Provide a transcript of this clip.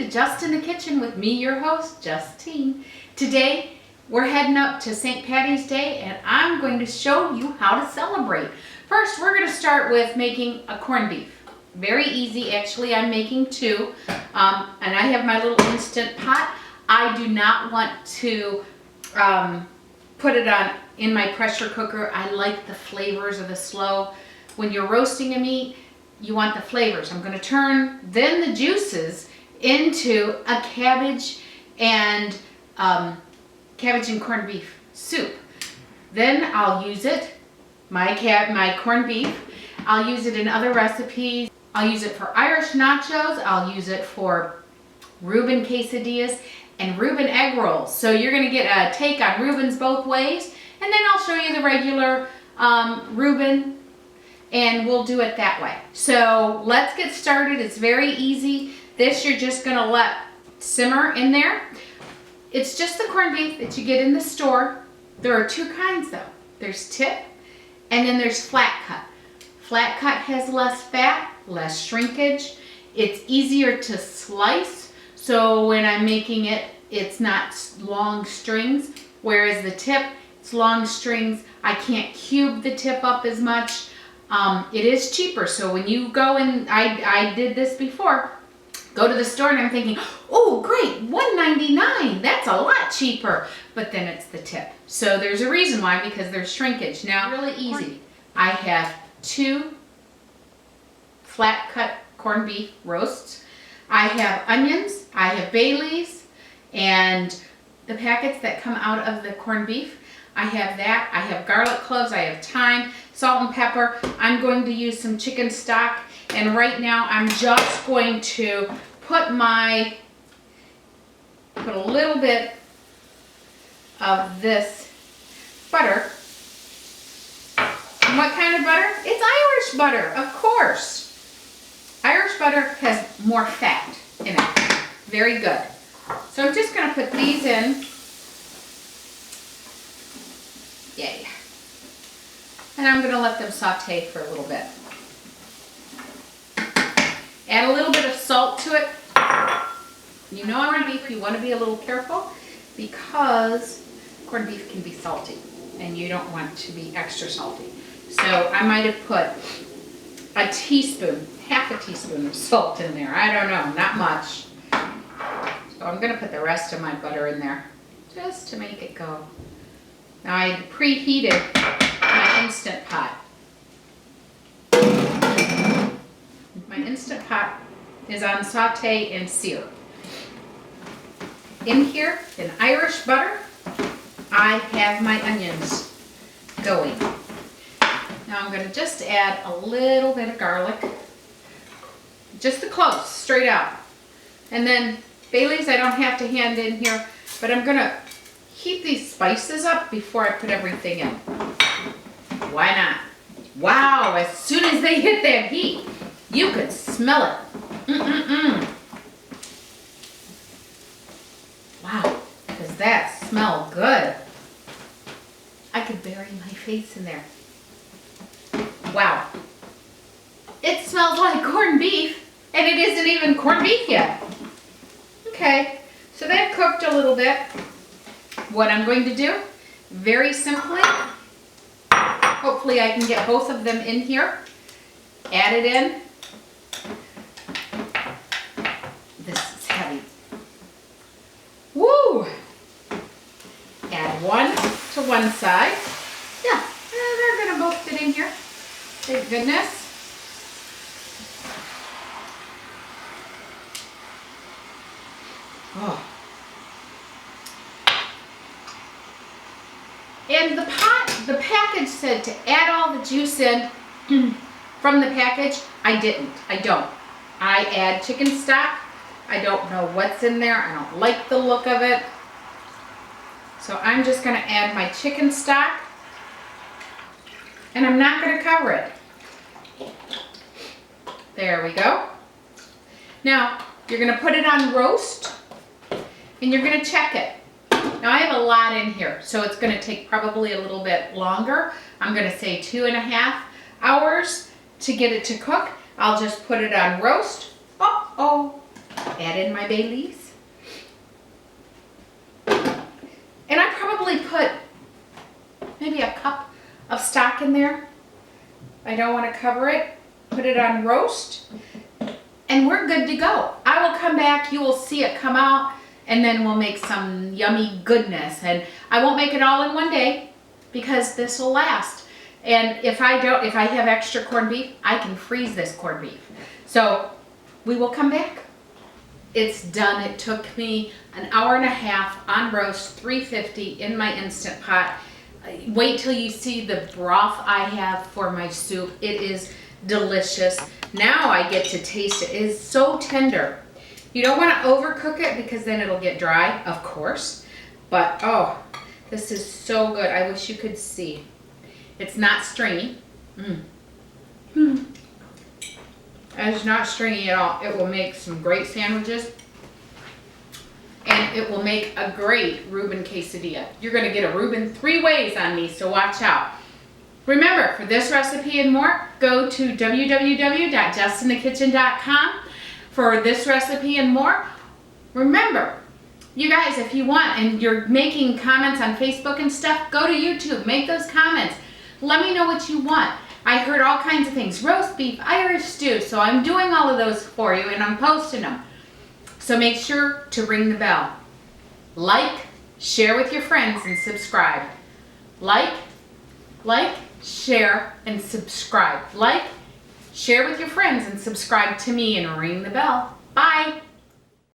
Just in the Kitchen with me, your host, Justine. Today, we're heading up to St. Patty's Day and I'm going to show you how to celebrate. First, we're going to start with making a corned beef. Very easy, actually. I'm making two, and I have my little Instant Pot. I do not want to put it on in my pressure cooker. I like the flavors of the slow. When you're roasting a meat, you want the flavors. I'm going to turn then the juices into a cabbage and corned beef soup. Then I'll use it, my corned beef. I'll use it in other recipes. I'll use it for Irish nachos. I'll use it for Reuben quesadillas and Reuben egg rolls. So you're going to get a take on Reubens both ways. And then I'll show you the regular Reuben, and we'll do it that way. So let's get started. It's very easy. This you're just going to let simmer in there. It's just the corned beef that you get in the store. There are two kinds though. There's tip and then there's flat cut. Flat cut has less fat, less shrinkage. It's easier to slice, so when I'm making it, it's not long strings. Whereas the tip, it's long strings. I can't cube the tip up as much. It is cheaper, so when you go in, I did this before. Go to the store and I'm thinking, oh great, $1.99, that's a lot cheaper. But then it's the tip. So there's a reason why, because there's shrinkage. Now, really easy. I have two flat cut corned beef roasts. I have onions, I have bay leaves, and the packets that come out of the corned beef. I have that. I have garlic cloves, I have thyme, salt and pepper. I'm going to use some chicken stock. And right now I'm just going to put a little bit of this butter. And what kind of butter? It's Irish butter, of course. Irish butter has more fat in it. Very good. So I'm just going to put these in. Yay. And I'm going to let them saute for a little bit. Add a little bit of salt to it. You know, corned beef, you want to be a little careful because corned beef can be salty and you don't want to be extra salty. So I might have put a teaspoon, half a teaspoon of salt in there. I don't know, not much. So I'm going to put the rest of my butter in there just to make it go. Now I preheated my Instant Pot. My Instant Pot is on saute and sear. In here, in Irish butter, I have my onions going. Now I'm going to just add a little bit of garlic. Just the cloves, straight out. And then bay leaves I don't have to hand in here, but I'm going to heat these spices up before I put everything in. Why not? Wow, as soon as they hit that heat, you could smell it. Wow, does that smell good? I could bury my face in there. Wow. It smells like corned beef, and it isn't even corned beef yet. Okay, so that cooked a little bit. What I'm going to do, very simply, hopefully I can get both of them in here. Add it in. This is heavy. Woo! Add one to one side. Yeah, they're going to both fit in here. Thank goodness. Oh. And the package said to add all the juice in from the package. I didn't. I don't. I add chicken stock. I don't know what's in there. I don't like the look of it. So I'm just going to add my chicken stock. And I'm not going to cover it. There we go. Now, you're gonna put it on roast and you're gonna check it. Now I have a lot in here, so it's gonna take probably a little bit longer. I'm gonna say 2.5 hours to get it to cook. I'll just put it on roast. Add in my bay leaves. And I probably put maybe a cup of stock in there. I don't want to cover it. Put it on roast and we're good to go. I will come back, you will see it come out, and then we'll make some yummy goodness. And I won't make it all in one day because this will last. And if I have extra corned beef, I can freeze this corned beef. So we will come back. It's done. It took me an hour and a half on roast, 350 in my Instant Pot. Wait till you see the broth I have for my soup. It is delicious. Now I get to taste it. It is so tender. You don't want to overcook it because then it'll get dry, of course. But oh, this is so good. I wish you could see. It's not stringy. It's not stringy at all. It will make some great sandwiches. And it will make a great Reuben quesadilla. You're going to get a Reuben 3 ways on me, so watch out. Remember, for this recipe and more, go to www.justinthekitchen.com for this recipe and more. Remember, you guys, if you want and you're making comments on Facebook and stuff, go to YouTube, make those comments. Let me know what you want. I heard all kinds of things, roast beef, Irish stew, so I'm doing all of those for you and I'm posting them. So make sure to ring the bell. Like, share with your friends, and subscribe. Like, share, and subscribe. Like, share with your friends, and subscribe to me, and ring the bell. Bye.